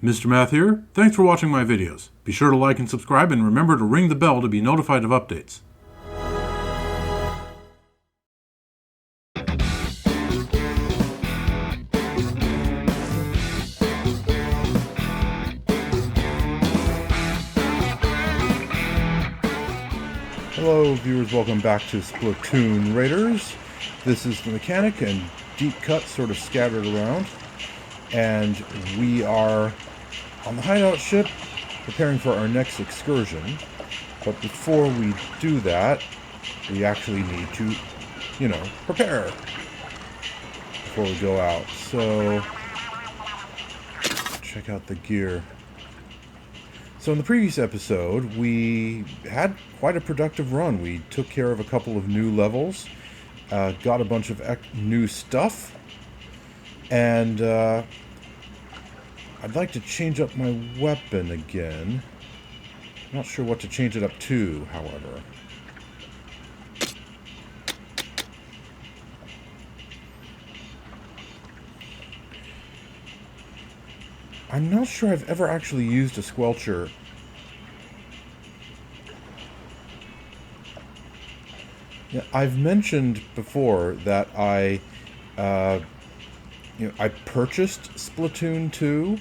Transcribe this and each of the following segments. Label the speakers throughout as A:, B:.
A: Mr. Math here. Thanks for watching my videos. Be sure to like and subscribe and remember to ring the bell to be notified of updates. Hello viewers, welcome back to Splatoon Raiders. This is the mechanic and deep cut sort of scattered around. And we are on the hideout ship preparing for our next excursion. But before we do that, we actually need to, prepare before we go out. So, check out the gear. So in the previous episode, we had quite a productive run. We took care of a couple of new levels, got a bunch of new stuff, and I'd like to change up my weapon again. Not sure what to change it up to, however. I'm not sure I've ever actually used a squelcher. Yeah, I've mentioned before that I purchased Splatoon 2,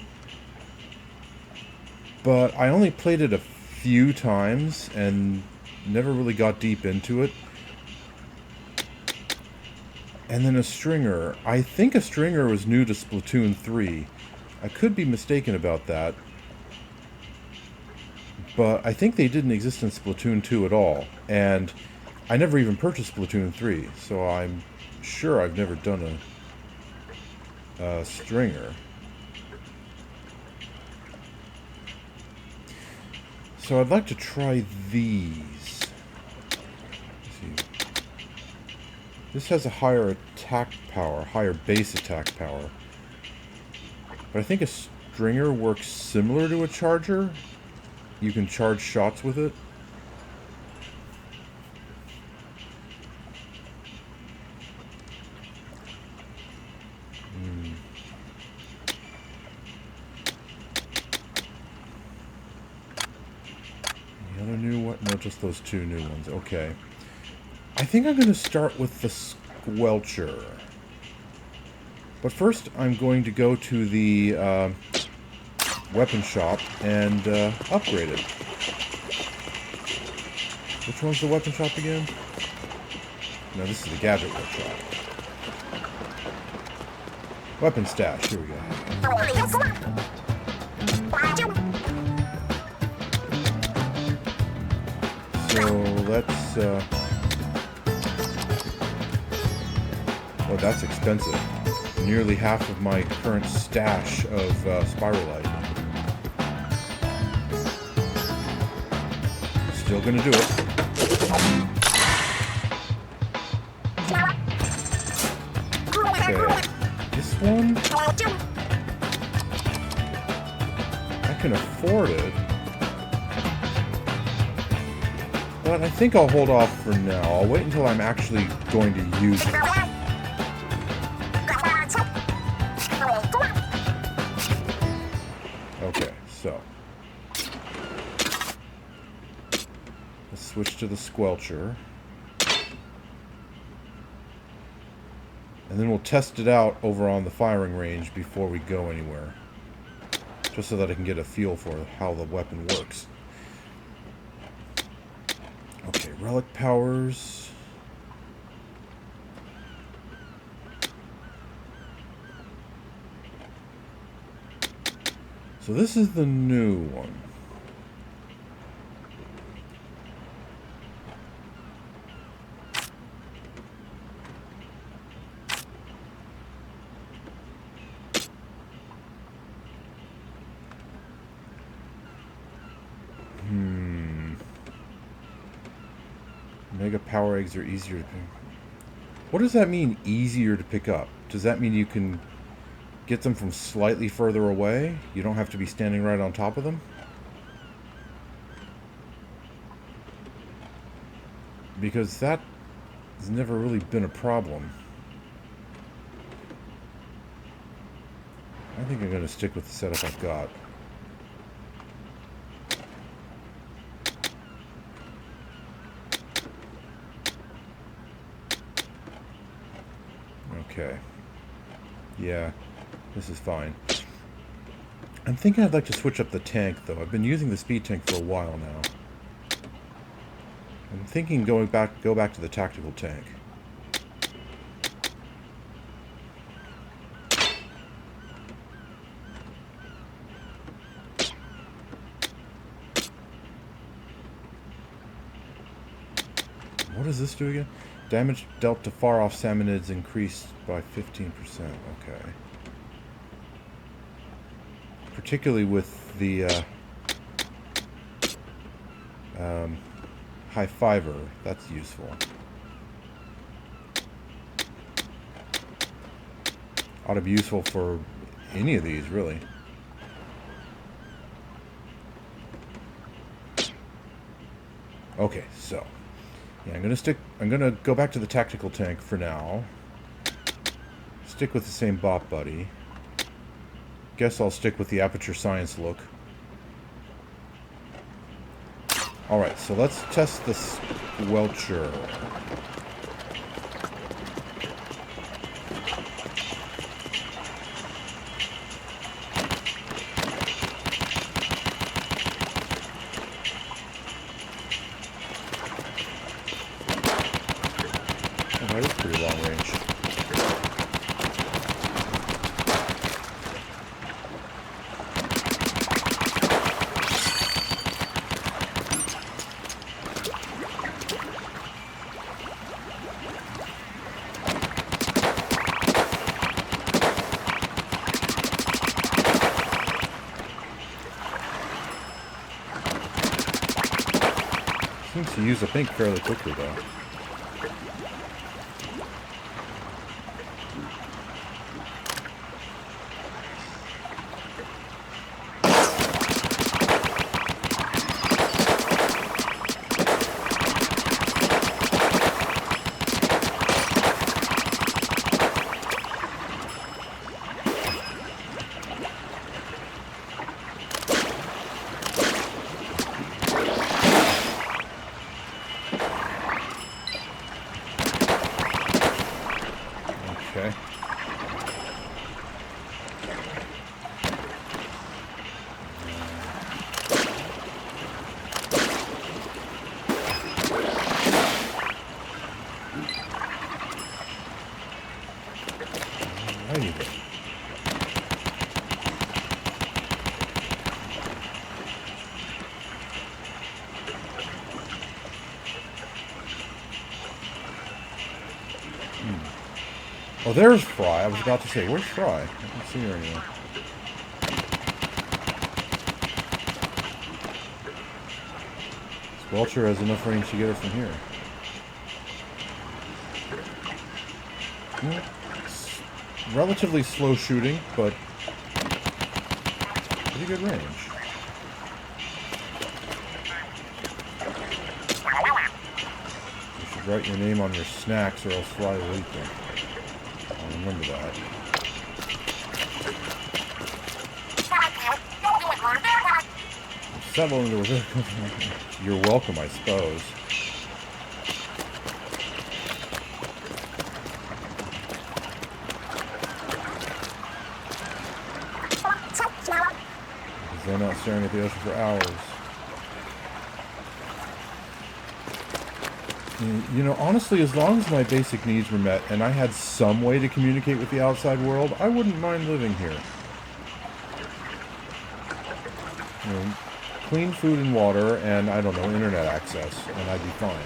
A: but I only played it a few times and never really got deep into it. And then a stringer. I think a stringer was new to Splatoon 3. I could be mistaken about that, but I think they didn't exist in Splatoon 2 at all, and I never even purchased Splatoon 3, so I'm sure I've never done a stringer. So I'd like to try these. Let's see. This has a higher attack power, higher base attack power. But I think a stringer works similar to a charger. You can charge shots with it. The other new one? No, just those two new ones. Okay. I think I'm going to start with the squelcher. But first, I'm going to go to the weapon shop and upgrade it. Which one's the weapon shop again? No, this is the gadget workshop. Weapon stash, here we go. So, let's... Oh, that's expensive. Nearly half of my current stash of Spiralite. Still gonna do it. Okay, this one, I can afford it, but I think I'll hold off for now. I'll wait until I'm actually going to use it. Okay, so let's switch to the squelcher, and then we'll test it out over on the firing range before we go anywhere, just so that I can get a feel for how the weapon works. Okay, relic powers. So this is the new one. Mega power eggs are easier to pick. What does that mean, easier to pick up? Does that mean you can get them from slightly further away? You don't have to be standing right on top of them? Because that has never really been a problem. I think I'm going to stick with the setup I've got. Okay. Yeah, this is fine. I'm thinking I'd like to switch up the tank, though. I've been using the speed tank for a while now. I'm thinking go back to the tactical tank. What does this do again? Damage dealt to far-off salmonids increased by 15%. Okay. Particularly with the high fiber, that's useful. Ought to be useful for any of these, really. Okay, so yeah, I'm gonna go back to the tactical tank for now. Stick with the same bot buddy. Guess I'll stick with the aperture science look. Alright, so let's test the squelcher. Oh, that is pretty long range. Seems to use up ink fairly quickly, though. Okay. Alrighty then. Oh, there's Fry. I was about to say, where's Fry? I don't see her anywhere. Squelcher has enough range to get her from here. It's relatively slow shooting, but pretty good range. You should write your name on your snacks or else Fry will eat them. Remember that. Settle into it. You're welcome, I suppose. Because they're not staring at the ocean for hours. You know, honestly, as long as my basic needs were met and I had some way to communicate with the outside world, I wouldn't mind living here. You know, clean food and water and, I don't know, internet access, and I'd be fine.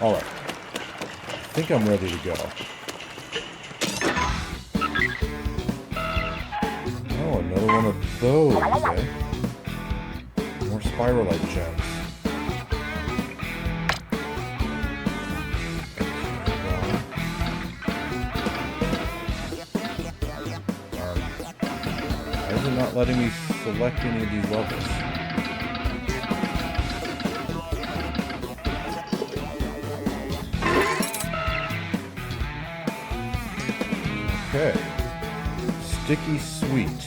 A: Alright. I think I'm ready to go. Another one of those, eh? More spiralite gems. Why is it not letting me select any of these levels? Okay. Sticky Sweet.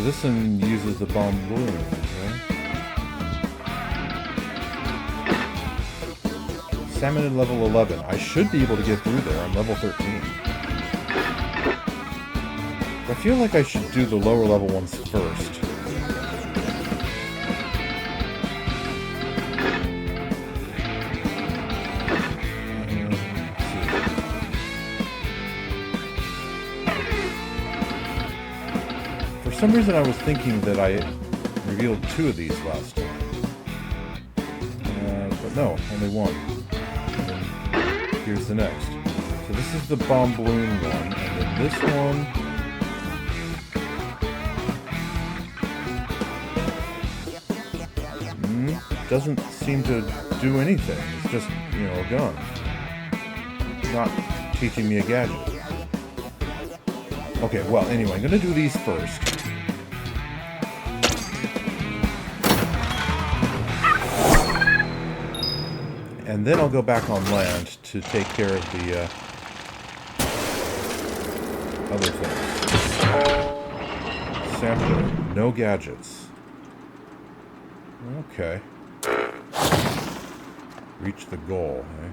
A: this one uses the bomb balloons, right? Salmon at level 11. I should be able to get through there. I'm level 13. I feel like I should do the lower level ones first. For some reason I was thinking that I revealed 2 of these last time. But no, only 1. And here's the next. So this is the bomb balloon one, and then this one... doesn't seem to do anything. It's just, you know, a gun. It's not teaching me a gadget. Okay, well, anyway, I'm gonna do these first. And then I'll go back on land to take care of the other things. Sampler, no gadgets. Okay. Reach the goal, eh?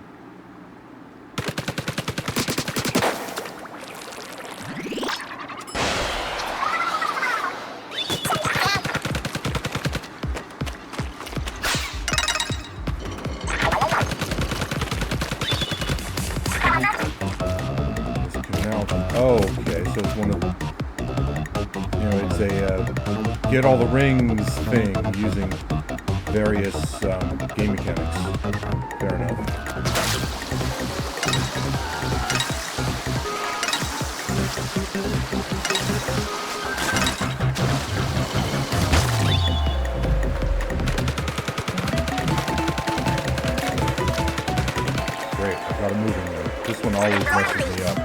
A: Oh, okay, so it's one of the, you know, it's a get all the rings thing using various game mechanics. Fair enough. Great, I got it moving there. This one always messes me up.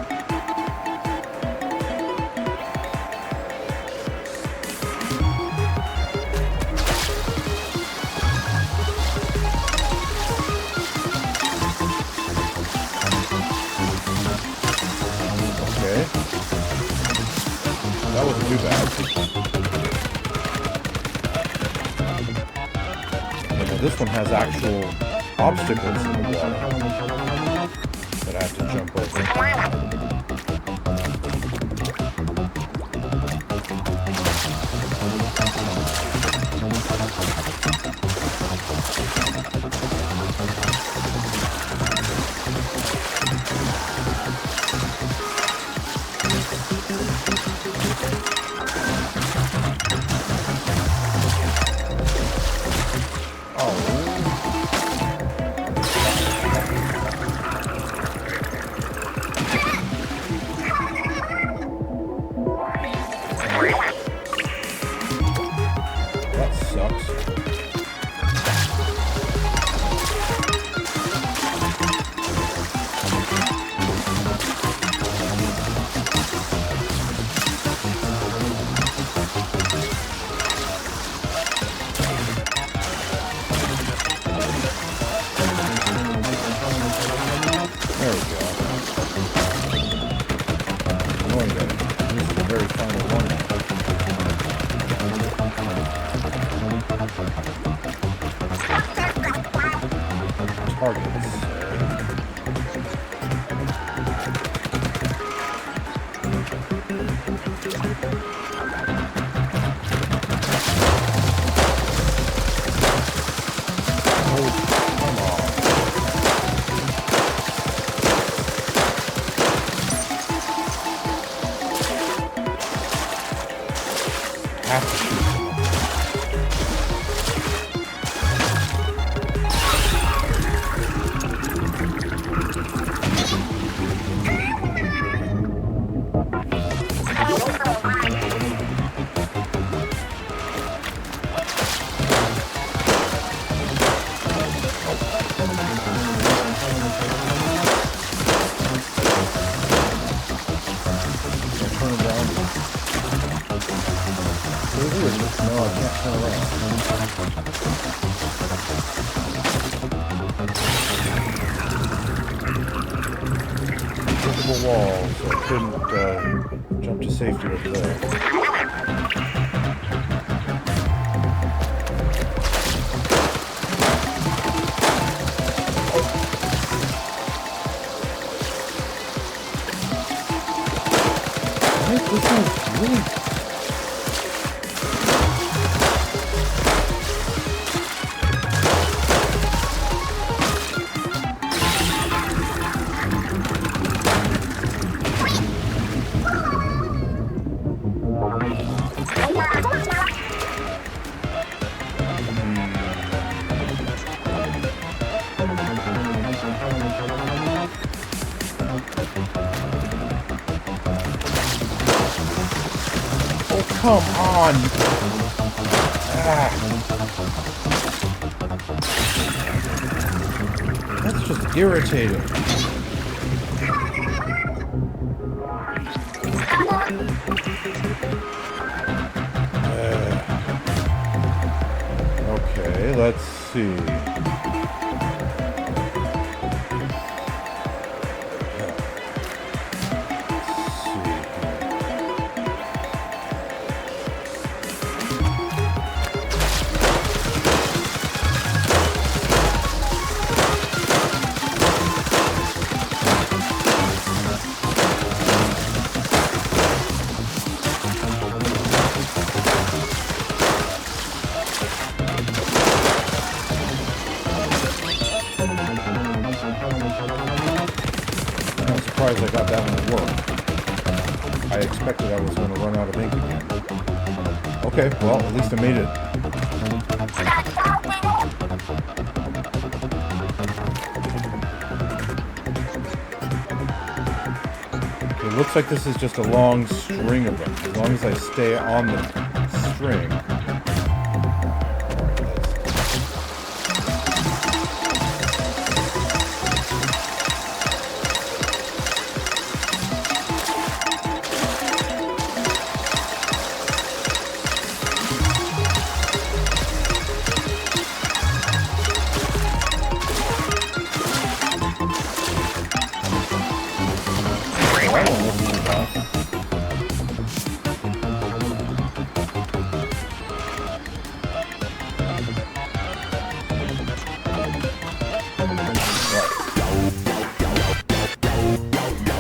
A: That wasn't too bad. And now this one has actual obstacles in the water that I have to jump over. Wall, so I couldn't jump to safety over there. come on! Ah. That's just irritating. Okay, let's see. I got that one to work. I expected I was going to run out of ink again. Okay, well, at least I made it. It looks like this is just a long string of them. As long as I stay on the string.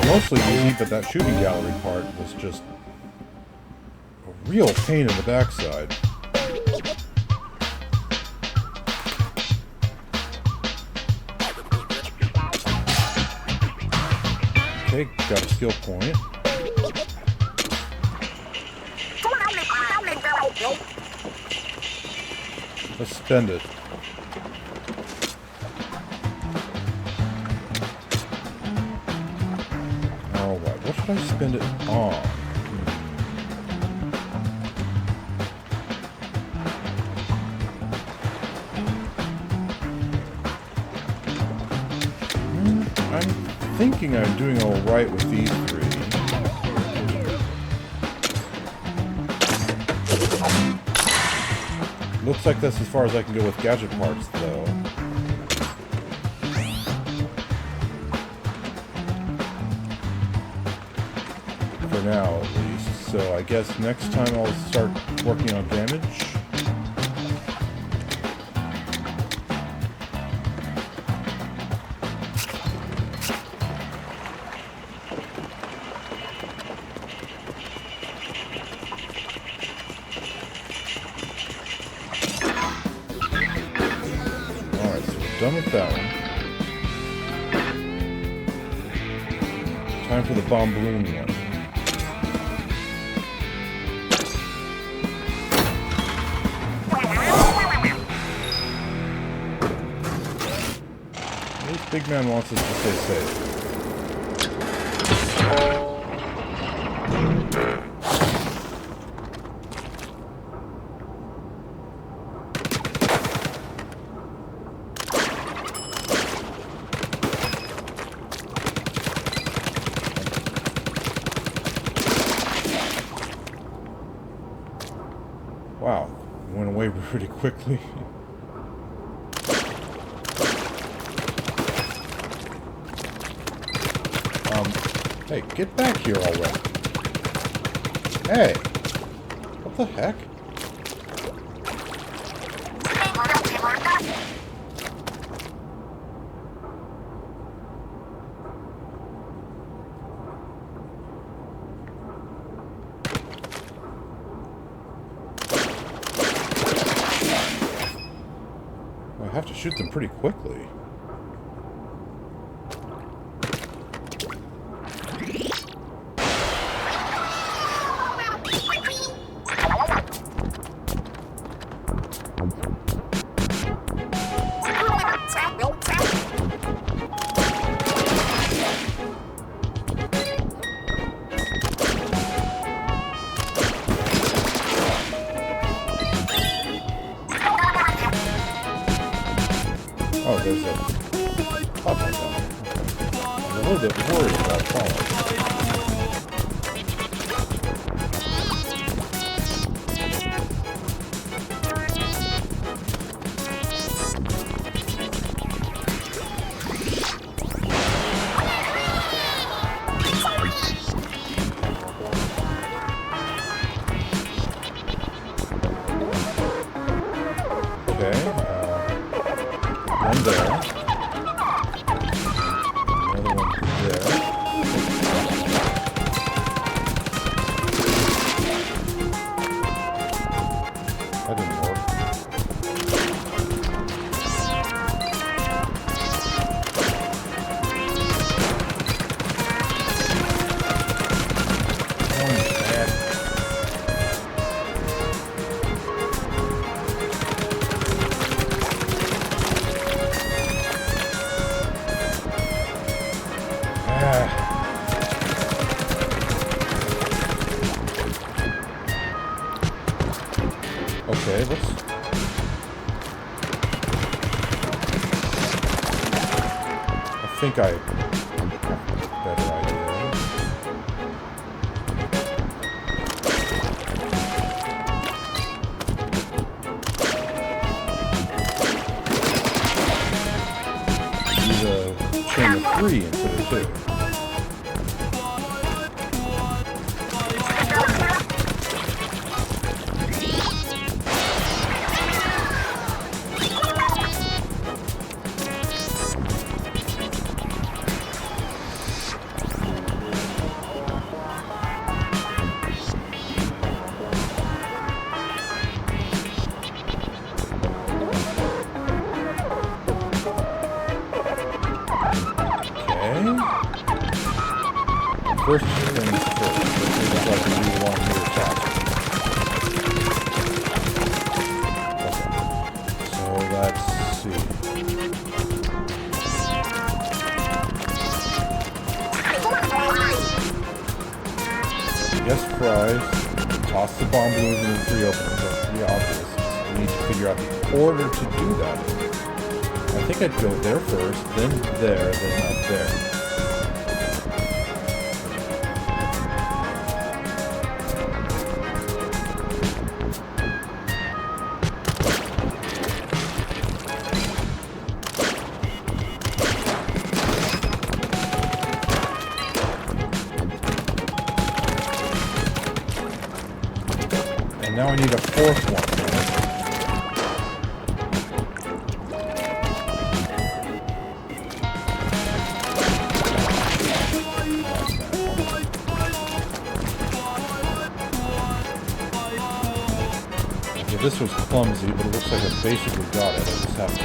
A: Mostly easy, but that shooting gallery part was just a real pain in the backside. Okay, got a skill point. Let's spend it. What should I spend it on? I'm thinking I'm doing alright with these three. Looks like that's as far as I can go with gadget parts, though. For now, at least. So I guess next time I'll start working on damage. Alright, so we're done with that one. Time for the bomb balloon one. Big man wants us to stay safe. Wow, went away pretty quickly. Hey, get back here already. Hey! What the heck? I have to shoot them pretty quickly. Oh, there's a platform down there. I'm a little bit worried about falling. Okay, one there. Another one there. That didn't work. Okay, let's... I think I have a better idea. Use a chain of 3 instead of 2. First things first. Let's see if I can do along here faster. Okay. So let's see. Yes, fries. Toss the bomb balloons in the 3 openings. That's pretty obvious. We need to figure out the order to do that. I think I'd go there first, then there, then up there. Now I need a 4th one. Yeah, this was clumsy, but it looks like I basically got it. I just have to...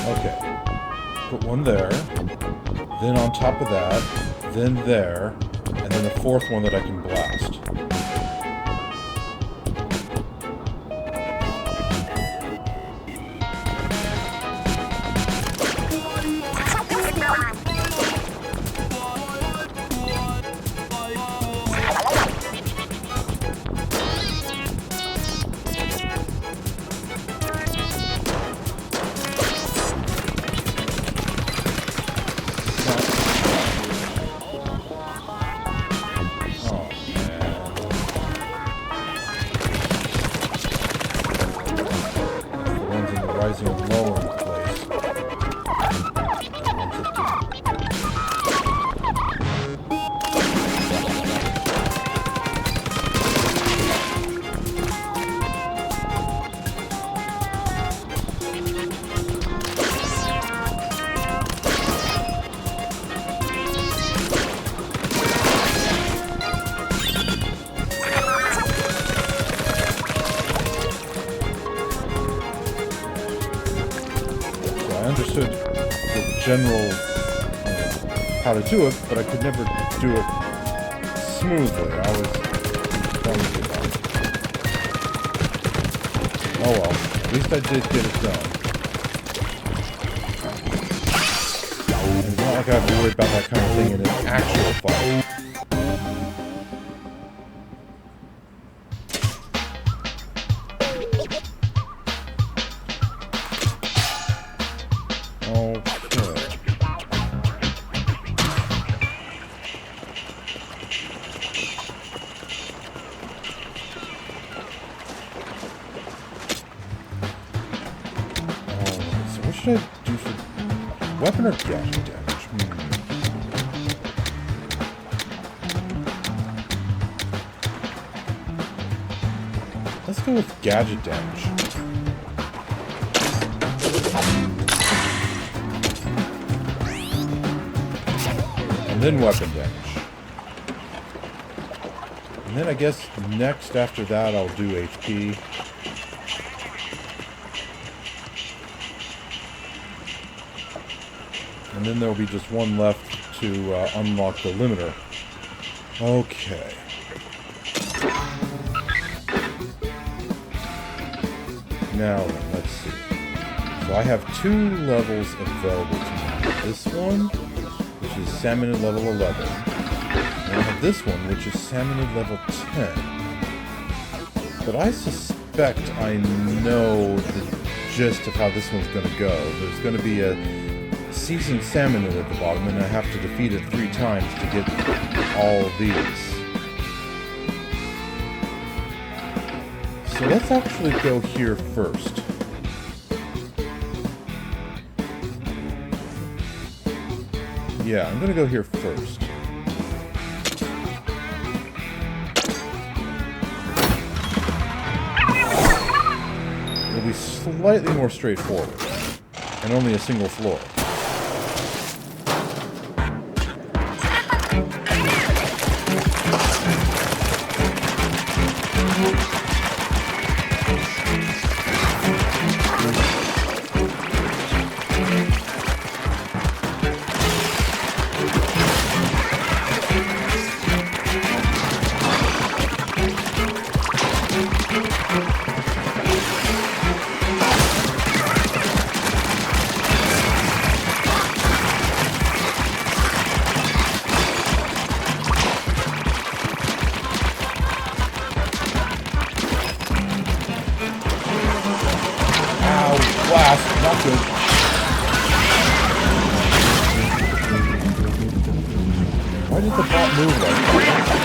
A: Okay. Put one there. Then on top of that. Then there. And then the 4th one that I can blast. general, how to do it, but I could never do it smoothly. I was clumsy about it. Oh well, at least I did get it done. And it's not like I have to worry about that kind of thing in an actual fight. Weapon or gadget damage? Let's go with gadget damage. And then weapon damage. And then I guess next after that I'll do HP. And then there'll be just one left to unlock the limiter. Okay. Now then, let's see. So I have 2 levels available to me. This one, which is Salmonid level 11. And I have this one, which is Salmonid level 10. But I suspect I know the gist of how this one's going to go. There's going to be a seasoned salmonid at the bottom, and I have to defeat it 3 times to get all of these. So let's actually go here first. Yeah, I'm gonna go here first. It'll be slightly more straightforward, and only a single floor. Not good. Why did the bot move like that?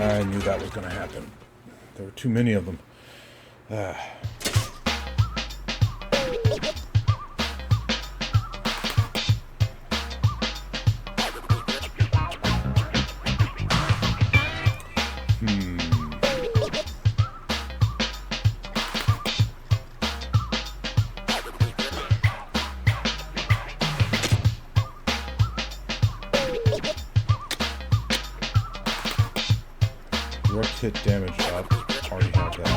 A: I knew that was going to happen. There were too many of them. Direct hit damage up. Already have that.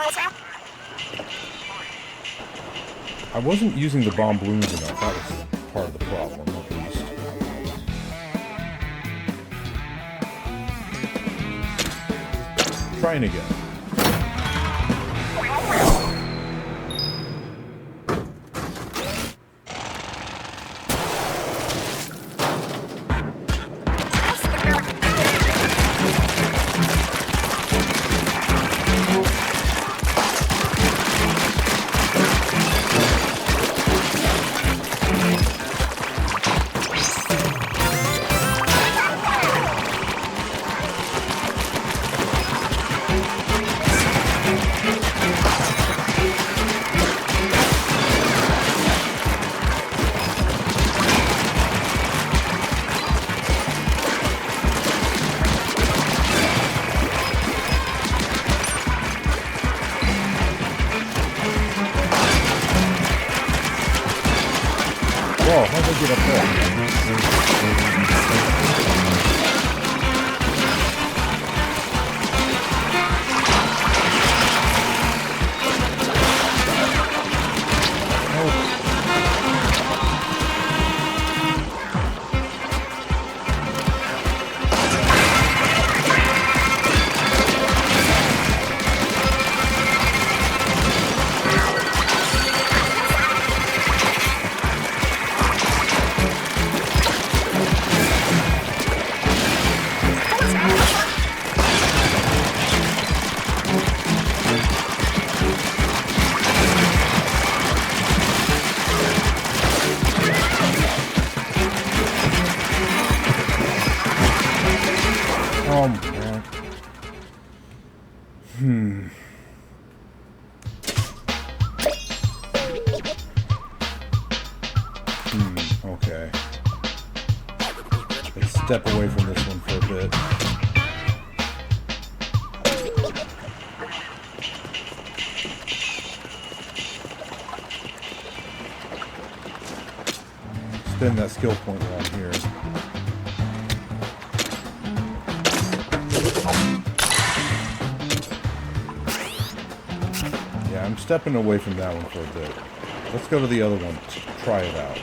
A: Okay. I wasn't using the bomb balloons enough. That was part of the problem, at least. Trying again. I get up there? Oh, man. Okay. Let's step away from this one for a bit. Spin that skill point around here. Yeah, I'm stepping away from that one for a bit. Let's go to the other one to try it out.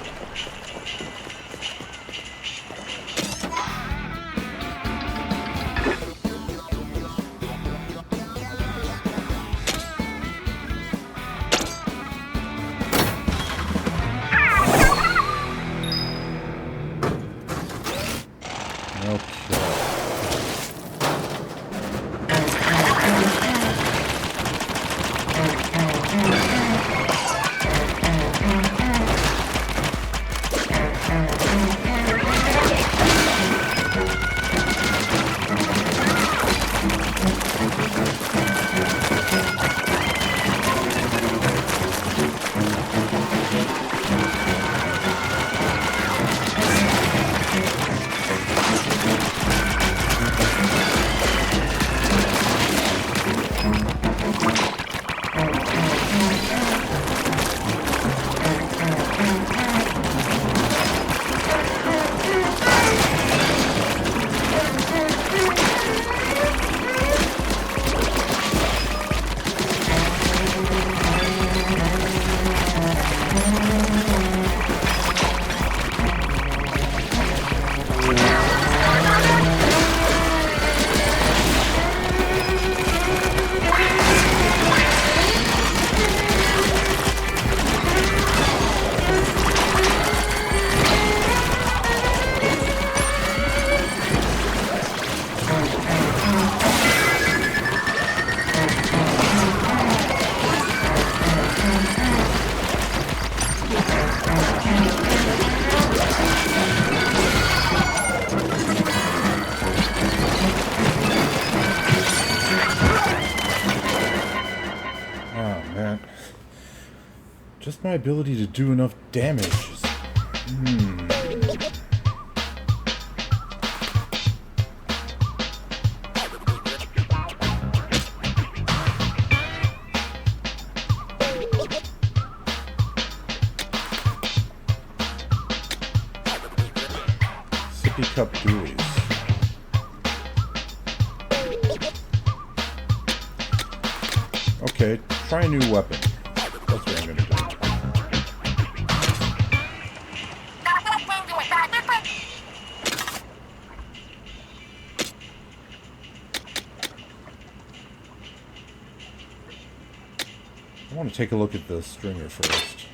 A: Just my ability to do enough damage is... Sippy Cup Dualies. Okay, try a new weapon. That's what I'm gonna do. I want to take a look at the stringer first.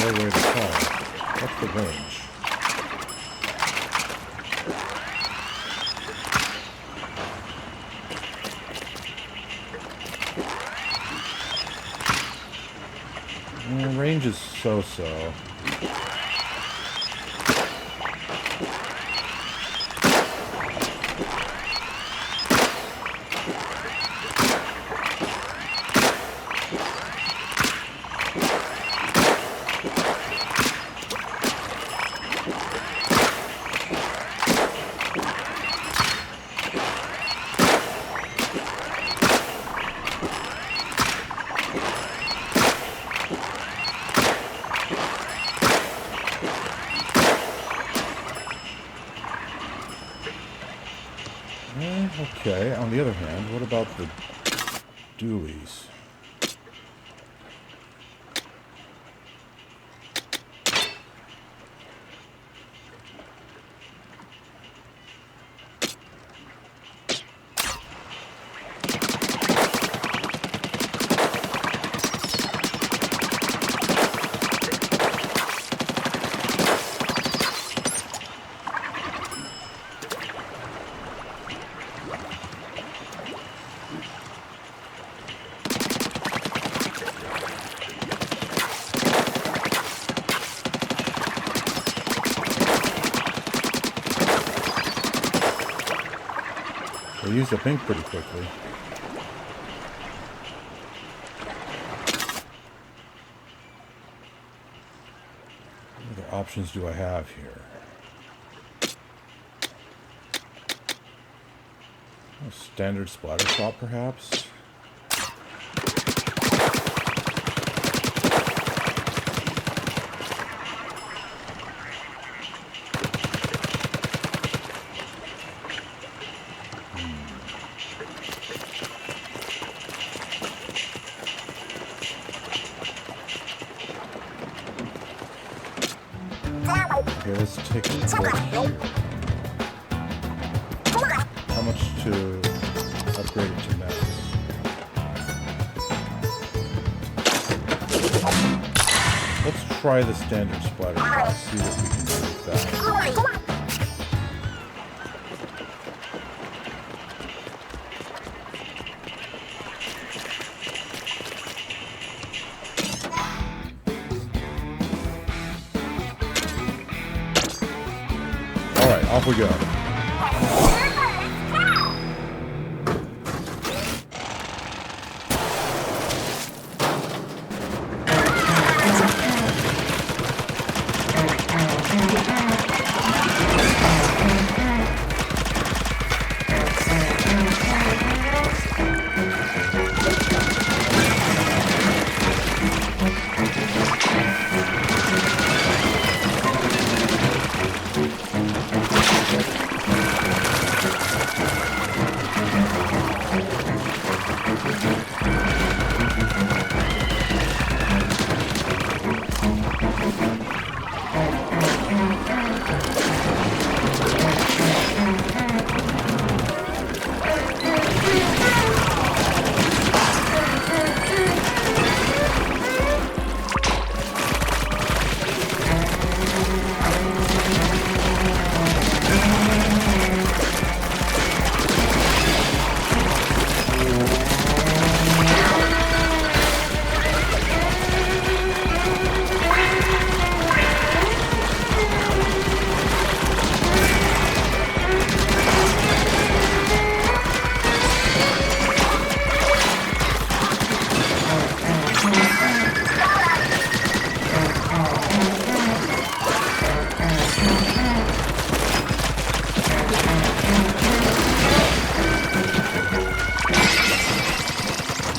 A: Where to call. What's the range? Range is so-so. on the other hand, what about the dualies? They use the pink pretty quickly. What other options do I have here? A standard splatter shot, perhaps? Okay, let's take a look here. How much to upgrade it to max? Let's try the standard splatter shot, see what we can do with that. Alright, off we go.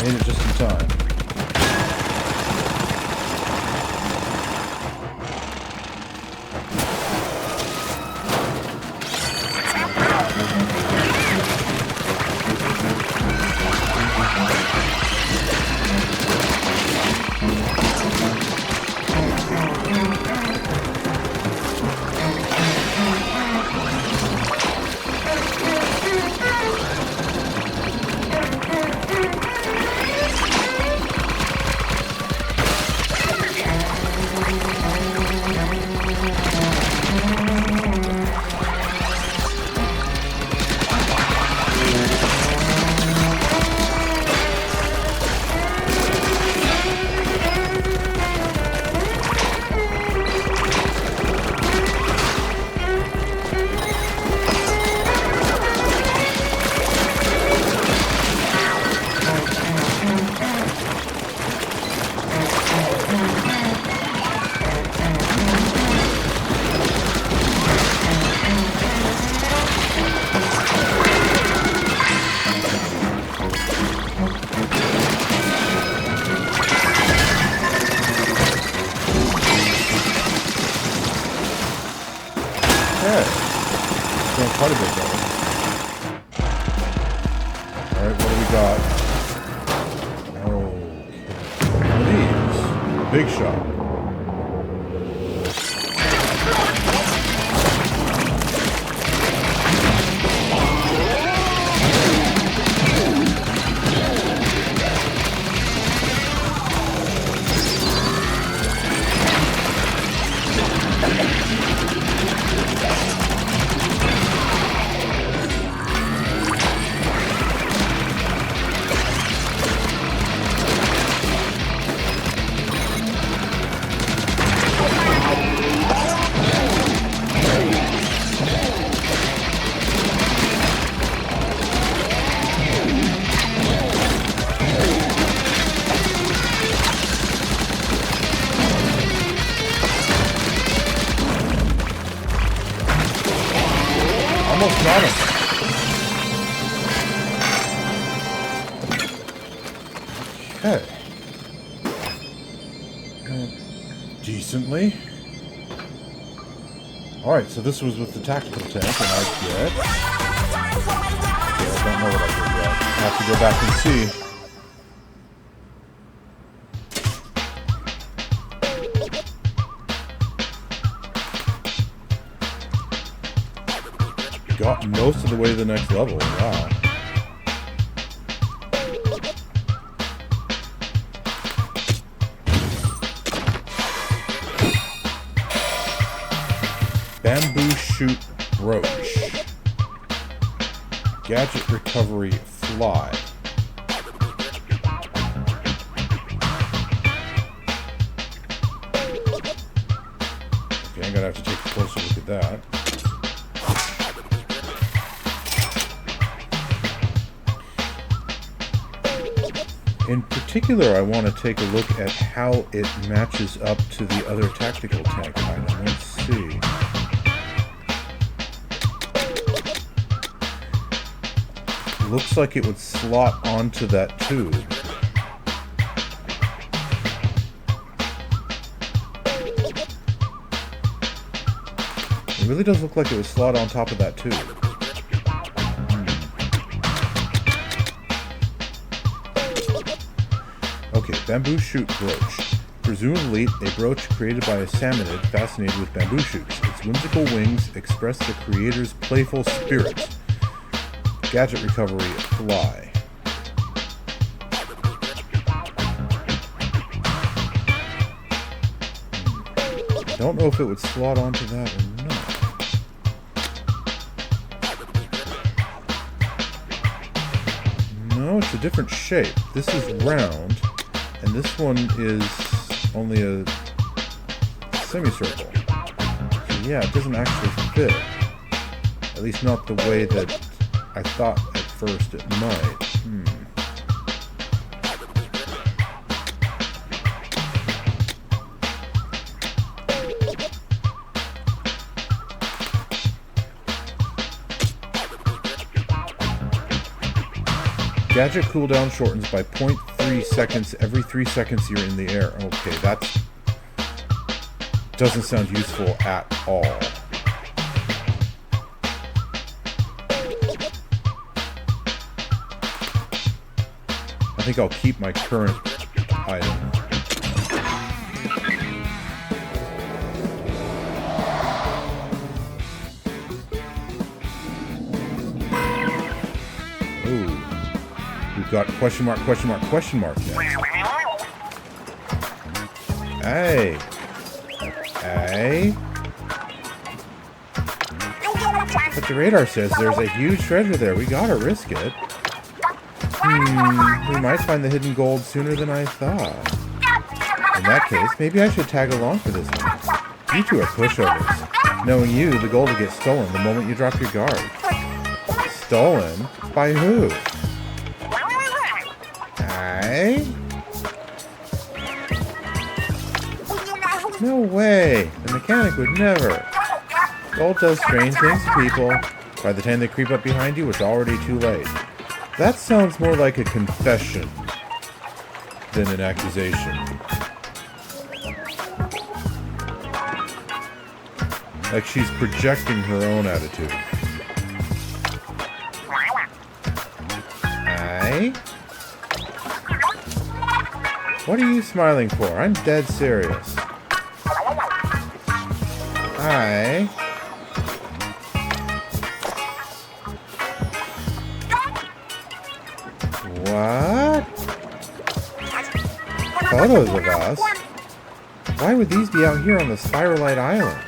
A: Made it just in time. got... Oh, these. Big shot. Almost got him. Okay. Decently. Alright, so this was with the tactical tank, and I get... Okay, I don't know what I did yet. I have to go back and see. Got most of the way to the next level. Wow. Bamboo shoot brooch. Gadget recovery fly. Okay, I'm gonna have to take a closer look at that. In particular, I want to take a look at how it matches up to the other tactical tank item. Let's see. Looks like it would slot onto that tube. It really does look like it would slot on top of that tube. Okay, bamboo shoot brooch. Presumably a brooch created by a salmonid fascinated with bamboo shoots. Its whimsical wings express the creator's playful spirit. Gadget recovery fly. I don't know if it would slot onto that or not. No, it's a different shape. This is round. And this one is only a semicircle. So yeah, it doesn't actually fit. At least not the way that I thought at first it might. Gadget cooldown shortens by 0.3 seconds every 3 seconds you're in the air. Okay, that doesn't sound useful at all. I think I'll keep my current item. Ooh. We've got question mark next. Hey. Hey. But the radar says there's a huge treasure there. We gotta risk it. We might find the hidden gold sooner than I thought. In that case, maybe I should tag along for this one. You two are pushovers. Knowing you, the gold will get stolen the moment you drop your guard. Stolen? By who? Hey? No way! The mechanic would never. Gold does strange things to people. By the time they creep up behind you, it's already too late. That sounds more like a confession than an accusation. Like she's projecting her own attitude. Aye? Hi. What are you smiling for? I'm dead serious. Hi. What? Photos of us? Why would these be out here on the Spiralite Islands?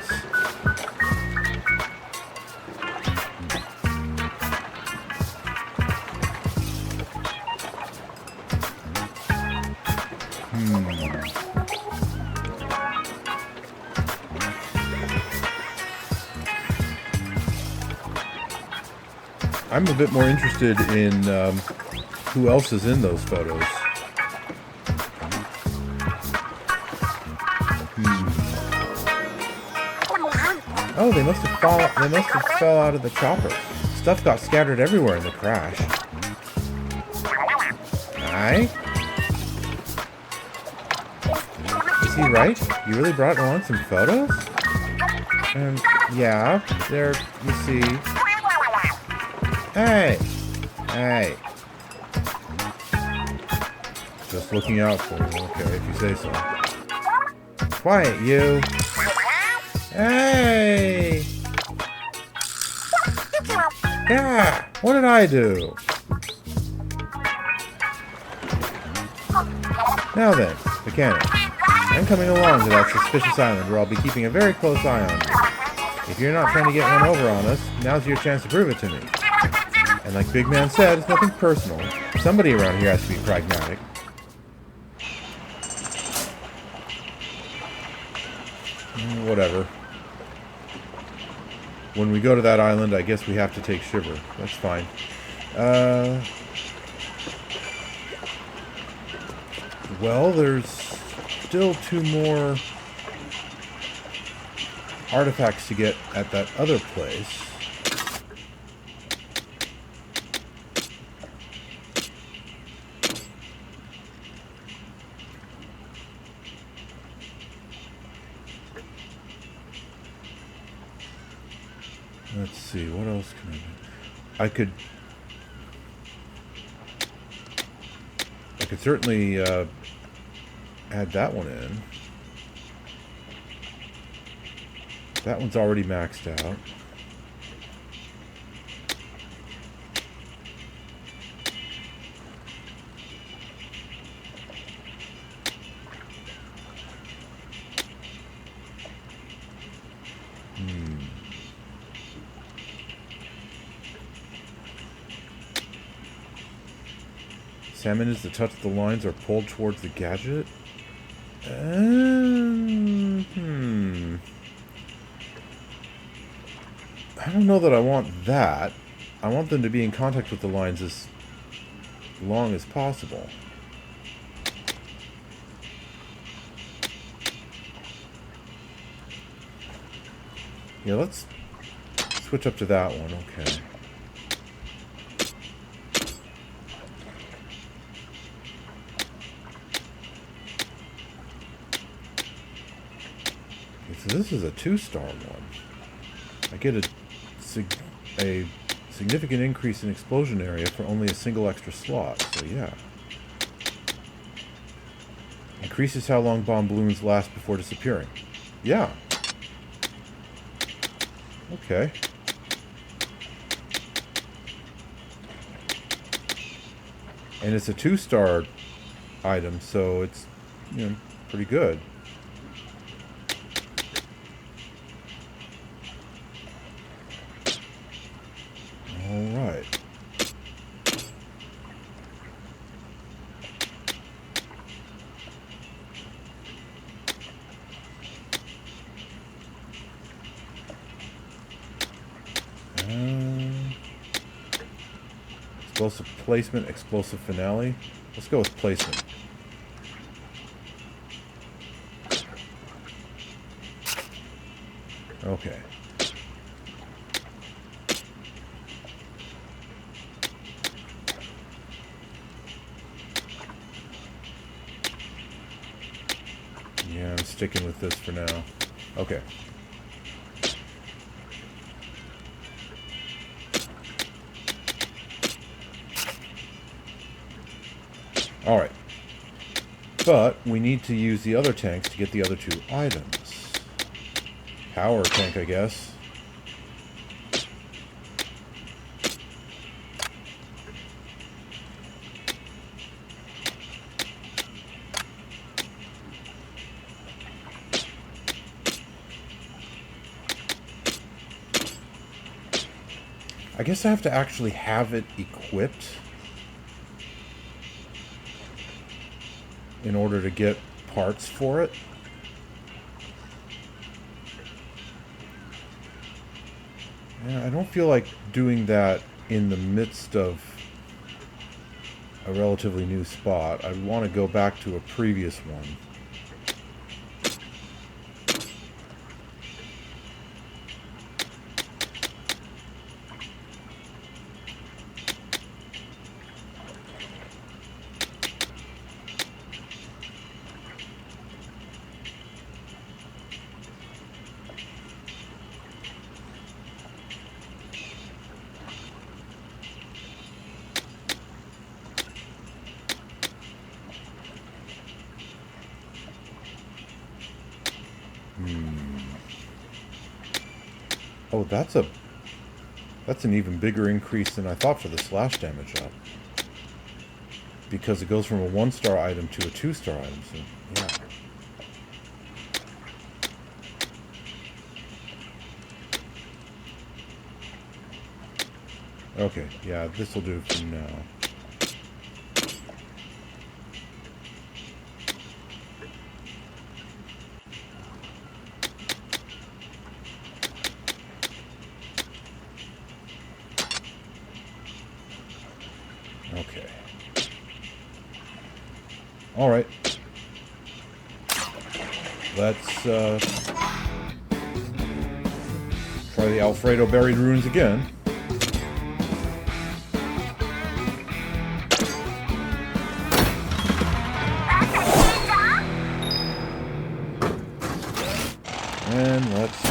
A: I'm a bit more interested in who else is in those photos. Oh, they must have fell out of the chopper. Stuff got scattered everywhere in the crash. Hi. Is he right? You really brought along some photos? Yeah, there, you see. Hey! Hey! Just looking out for you. Okay, if you say so. Quiet, you! Hey! Yeah! What did I do? Now then, mechanic. I'm coming along to that suspicious island where I'll be keeping a very close eye on you. If you're not trying to get one over on us, now's your chance to prove it to me. And like Big Man said, it's nothing personal. Somebody around here has to be pragmatic. Whatever. When we go to that island, I guess we have to take Shiver. That's fine. Well, there's still 2 more artifacts to get at that other place. Let's see, what else can I do? I could certainly add that one in. That one's already maxed out. Salmon is to touch the lines or pulled towards the gadget? I don't know that I want that. I want them to be in contact with the lines as long as possible. Yeah, let's switch up to that one. Okay. So this is a 2-star one. I get a significant increase in explosion area for only a single extra slot. So yeah. Increases how long bomb balloons last before disappearing. Yeah. Okay. And it's a 2-star item, so it's, you know, pretty good. Alright. Explosive placement, explosive finale. Let's go with placement. Okay. Yeah, I'm sticking with this for now. Okay. Alright. But we need to use the other tanks to get the other two items. Power tank, I guess. I guess I have to actually have it equipped in order to get parts for it. Yeah, I don't feel like doing that in the midst of a relatively new spot. I want to go back to a previous one. Oh, that's an even bigger increase than I thought for the slash damage up. Because it goes from a 1-star item to a 2-star item, so yeah. Okay, yeah, this will do for now. Okay. All right. Let's try the Alphreydo Buried Ruins again. And let's go.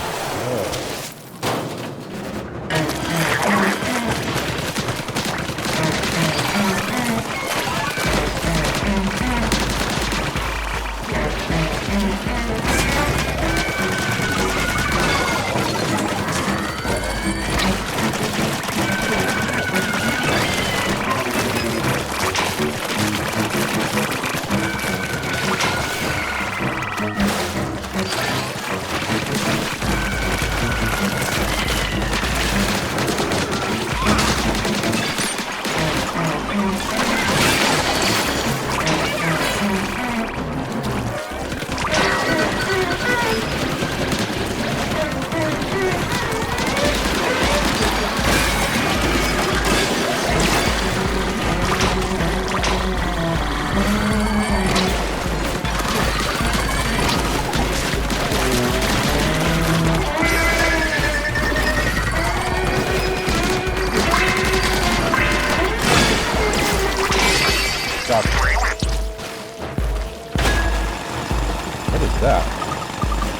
A: What is that?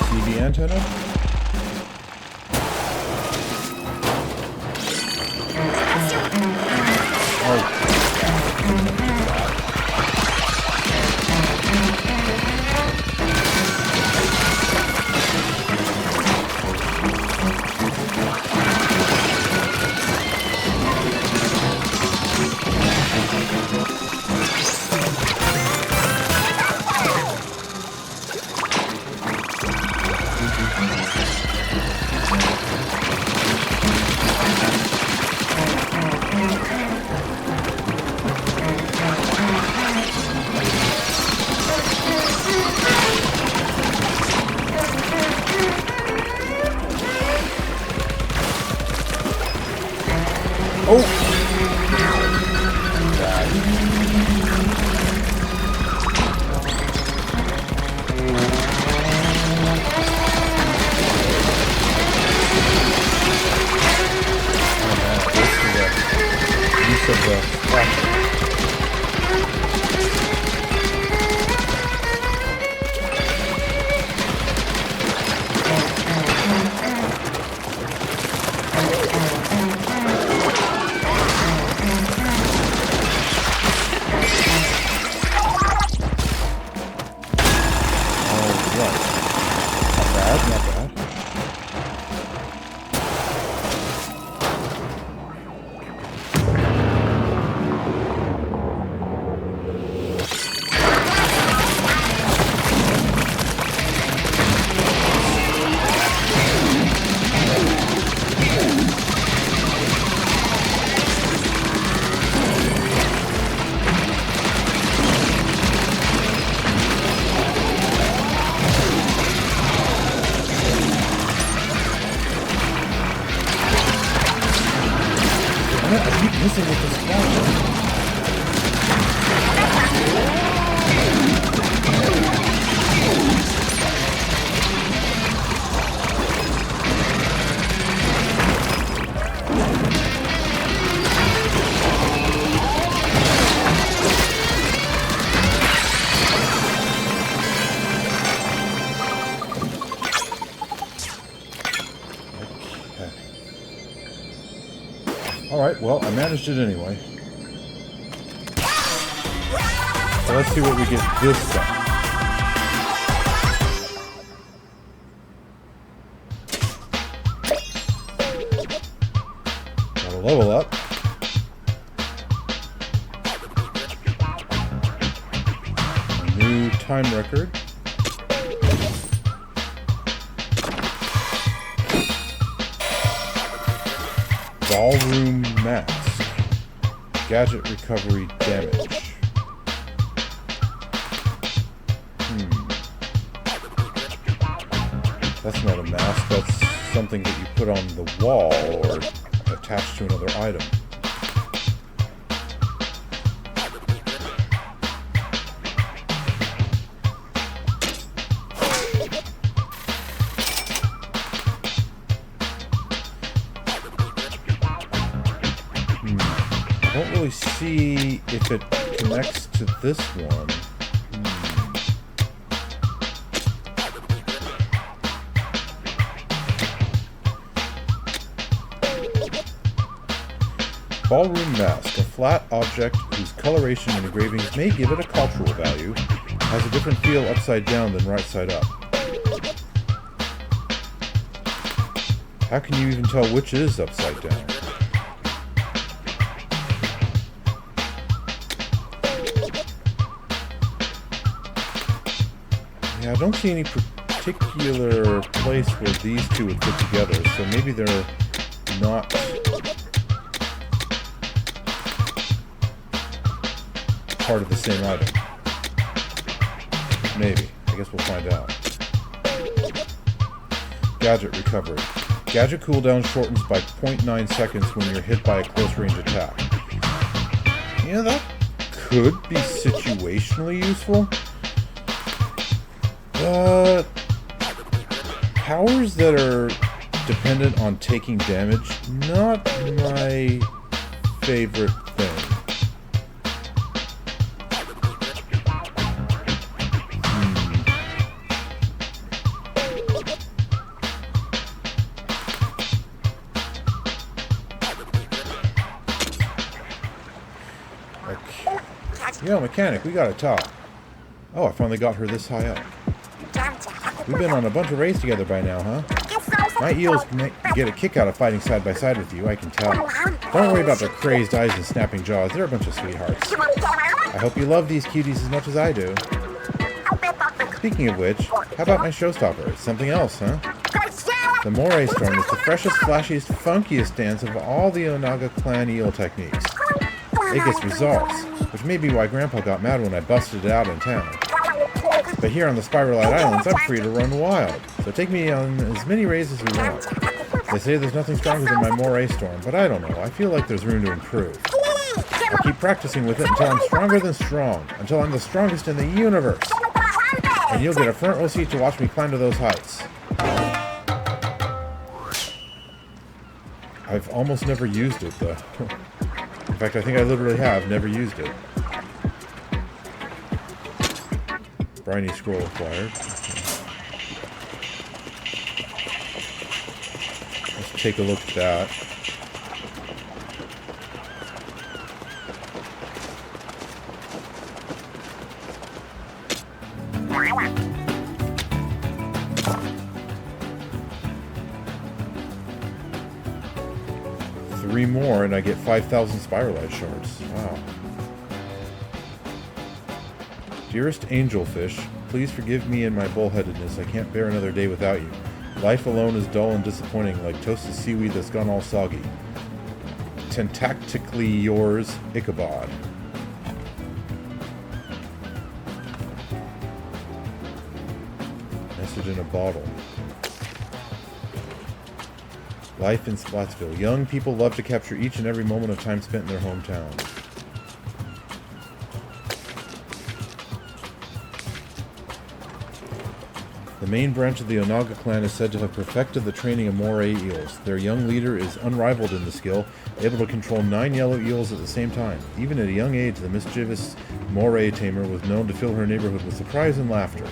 A: TV antenna? Oh! Use of the flashlight. Alright, well, I managed it anyway. So let's see what we get this time. Gotta level up. A new time record. Ballroom mask. Gadget recovery damage. That's not a mask, that's something that you put on the wall or attached to another item. I don't really see if it connects to this one. Ballroom mask, a flat object whose coloration and engravings may give it a cultural value, has a different feel upside down than right side up. How can you even tell which is upside down? Yeah, I don't see any particular place where these two would fit together, so maybe they're not part of the same item. Maybe. I guess we'll find out. Gadget recovery. Gadget cooldown shortens by 0.9 seconds when you're hit by a close range attack. Yeah, that could be situationally useful. But powers that are dependent on taking damage, not my favorite thing. Yo, mechanic, we gotta talk. Oh, I finally got her this high up. We've been on a bunch of raids together by now, huh? My eels get a kick out of fighting side by side with you, I can tell. Don't worry about their crazed eyes and snapping jaws, they're a bunch of sweethearts. I hope you love these cuties as much as I do. Speaking of which, how about my showstopper? It's something else, huh? The Moray Storm is the freshest, flashiest, funkiest dance of all the Onaga clan eel techniques. It gets results, which may be why Grandpa got mad when I busted it out in town. But here on the Spiralite Islands, I'm free to run wild, so take me on as many raids as you want. They say there's nothing stronger than my Moray Storm, but I don't know, I feel like there's room to improve. I'll keep practicing with it until I'm stronger than strong, until I'm the strongest in the universe. And you'll get a front row seat to watch me climb to those heights. I've almost never used it, though. In fact, I think I literally have never used it. Briny scroll acquired. Let's take a look at that. Three more and I get 5,000 Spiralite shards. Wow. Dearest angelfish, please forgive me and my bullheadedness. I can't bear another day without you. Life alone is dull and disappointing, like toasted seaweed that's gone all soggy. Tentactically yours, Ichabod. Message in a bottle. Life in Splatsville. Young people love to capture each and every moment of time spent in their hometown. The main branch of the Onaga clan is said to have perfected the training of moray eels. Their young leader is unrivaled in the skill, able to control 9 yellow eels at the same time. Even at a young age, the mischievous moray tamer was known to fill her neighborhood with surprise and laughter.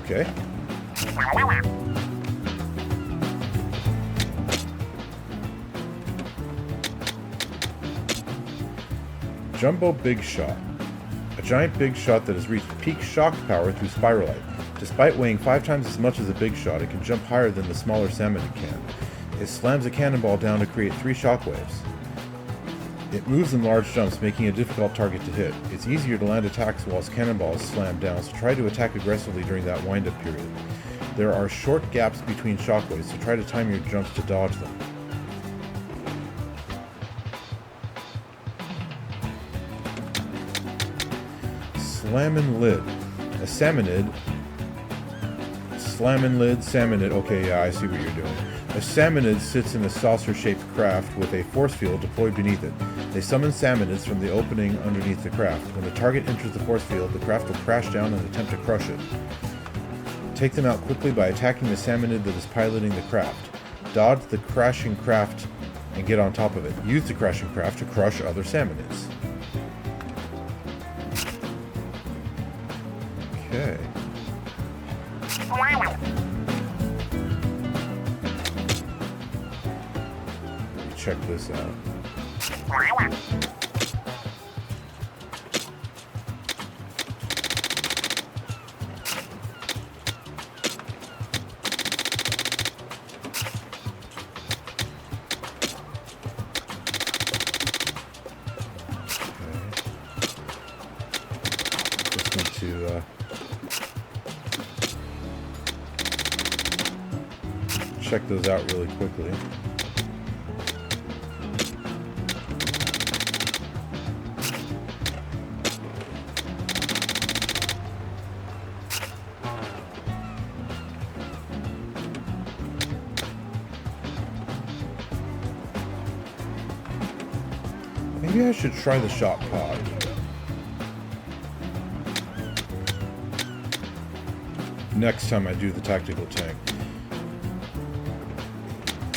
A: Okay. Jumbo Big Shot. A giant big shot that has reached peak shock power through Spiralite. Despite weighing 5 times as much as a big shot, it can jump higher than the smaller Salmonid can. It slams a cannonball down to create 3 shockwaves. It moves in large jumps, making a difficult target to hit. It's easier to land attacks whilst cannonballs slam down, so try to attack aggressively during that wind-up period. There are short gaps between shockwaves, so try to time your jumps to dodge them. Slammin' Lid. A Salmonid. Slammin' Lid, Salmonid. Okay, yeah, I see what you're doing. A Salmonid sits in a saucer-shaped craft with a force field deployed beneath it. They summon Salmonids from the opening underneath the craft. When the target enters the force field, the craft will crash down and attempt to crush it. Take them out quickly by attacking the Salmonid that is piloting the craft. Dodge the crashing craft and get on top of it. Use the crashing craft to crush other Salmonids. Okay. Check this out. Just need to check those out really quickly. Maybe I should try the shot pod. Next time I do the tactical tank.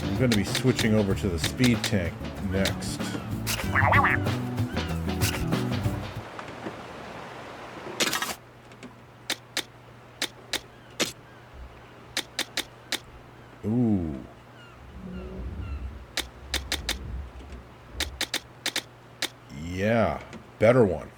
A: I'm going to be switching over to the speed tank next. Ooh. Yeah, better one.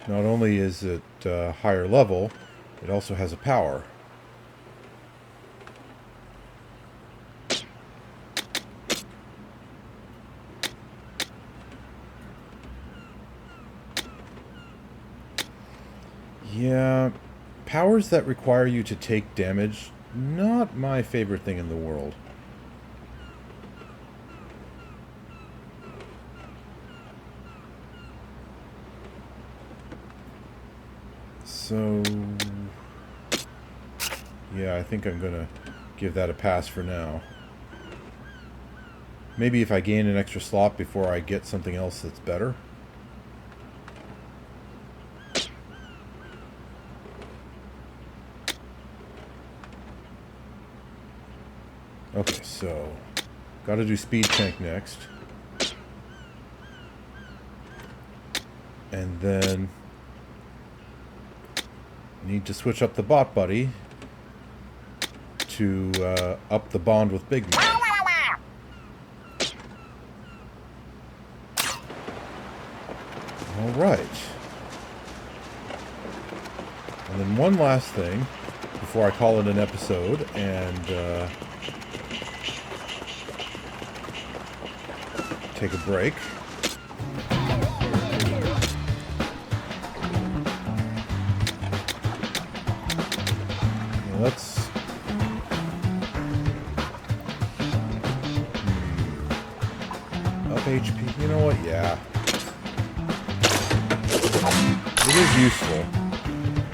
A: Not only is it higher level, it also has a power. Yeah, powers that require you to take damage, not my favorite thing in the world. So, yeah, I think I'm gonna give that a pass for now. Maybe if I gain an extra slot before I get something else that's better. Okay, so gotta do speed tank next. And then need to switch up the bot buddy to up the bond with Big Man. Alright. And then one last thing before I call it an episode and take a break. Let's up HP. You know what? Yeah. It is useful.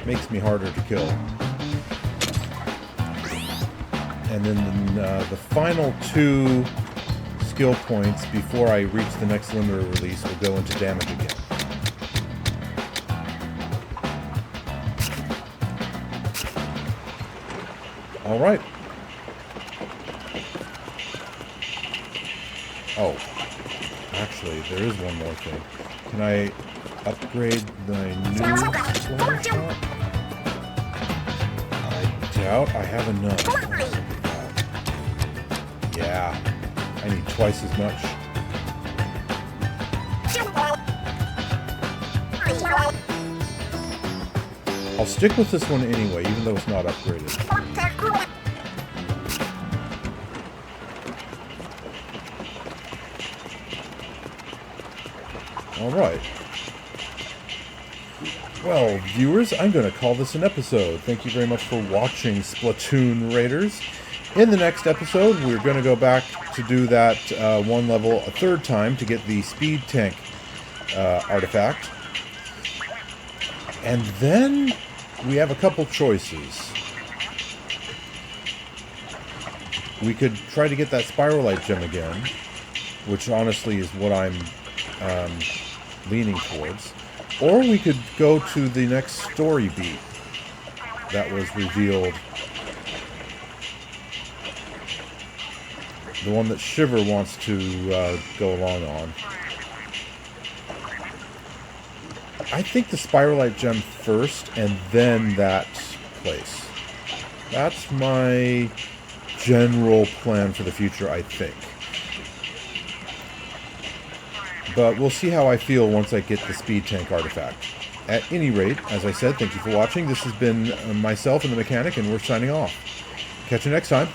A: Makes me harder to kill. And then the final 2 skill points before I reach the next limiter release will go into damage again. Alright. Oh, actually, there is one more thing. Can I upgrade my new flying shot? I doubt I have enough. Yeah, I need twice as much. I'll stick with this one anyway, even though it's not upgraded. Alright. Well, viewers, I'm going to call this an episode. Thank you very much for watching Splatoon Raiders. In the next episode, we're going to go back to do that one level a third time to get the speed tank artifact. And then we have a couple choices. We could try to get that Spiralite gem again, which honestly is what I'm leaning towards. Or we could go to the next story beat that was revealed. The one that Shiver wants to go along on. I think the Spiralite gem first, and then that place. That's my general plan for the future, I think. But we'll see how I feel once I get the speed tank artifact. At any rate, as I said, thank you for watching. This has been myself and the Mechanic, and we're signing off. Catch you next time.